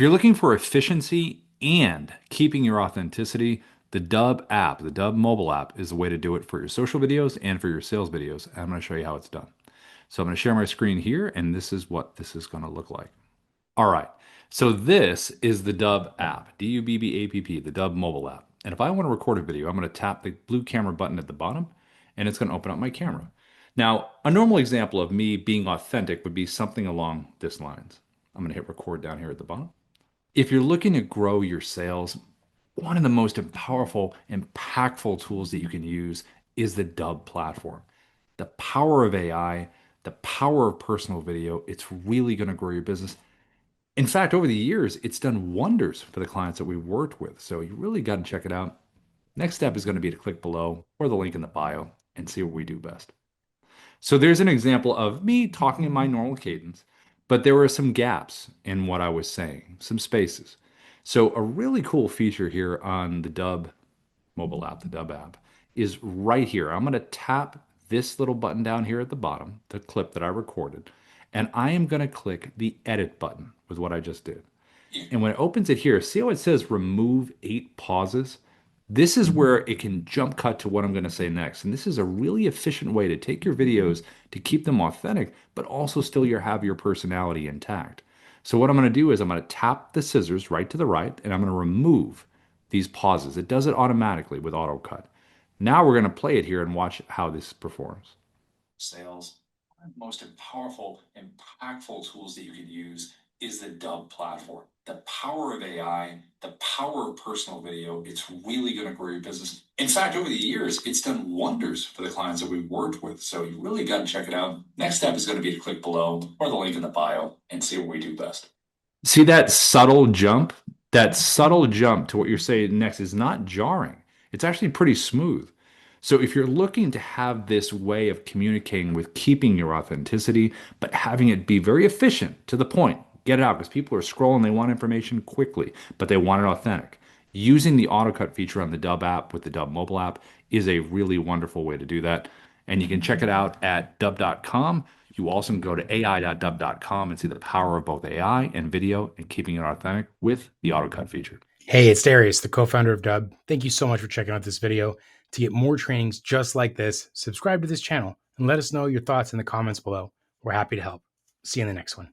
If you're looking for efficiency and keeping your authenticity, the Dubb app, the Dubb mobile app, is the way to do it for your social videos and for your sales videos. And I'm going to show you how it's done. So I'm going to share my screen here, and this is what this is going to look like. All right. So this is the Dubb app, D-U-B-B-A-P-P, the Dubb mobile app. And if I want to record a video, I'm going to tap the blue camera button at the bottom, and it's going to open up my camera. Now, a normal example of me being authentic would be something along this lines. I'm going to hit record down here at the bottom. If you're looking to grow your sales, one of the most powerful, impactful tools that you can use is the Dubb platform. The power of AI, the power of personal video, it's really going to grow your business. In fact, over the years, it's done wonders for the clients that we've worked with. So you really got to check it out. Next step is going to be to click below or the link in the bio and see what we do best. So there's an example of me talking in my normal cadence, but there were some gaps in what I was saying, some spaces. So a really cool feature here on the Dubb mobile app, the Dubb app, is right here. I'm going to tap this little button down here at the bottom, the clip that I recorded, and I am going to click the edit button with what I just did. And when it opens it here, see how it says remove 8 pauses? This is where it can jump cut to what I'm going to say next. And this is a really efficient way to take your videos to keep them authentic, but also still have your personality intact. So what I'm going to do is I'm going to tap the scissors right to the right, and I'm going to remove these pauses. It does it automatically with auto cut. Now we're going to play it here and watch how this performs. Sales, one of the most powerful, impactful tools that you can use is the Dubb platform. The power of AI, the power of personal video, it's really going to grow your business. In fact, over the years, it's done wonders for the clients that we've worked with. So you really got to check it out. Next step is going to be to click below or the link in the bio and see what we do best. See that subtle jump? That subtle jump to what you're saying next is not jarring. It's actually pretty smooth. So if you're looking to have this way of communicating with keeping your authenticity, but having it be very efficient to the point, get it out because people are scrolling, they want information quickly, but they want it authentic. Using the auto cut feature on the Dubb app with the Dubb mobile app is a really wonderful way to do that. And you can check it out at dubb.com. You also can go to ai.dubb.com and see the power of both AI and video and keeping it authentic with the auto cut feature. Hey, it's Darius, the co-founder of Dubb. Thank you so much for checking out this video. To get more trainings just like this, subscribe to this channel and let us know your thoughts in the comments below. We're happy to help. See you in the next one.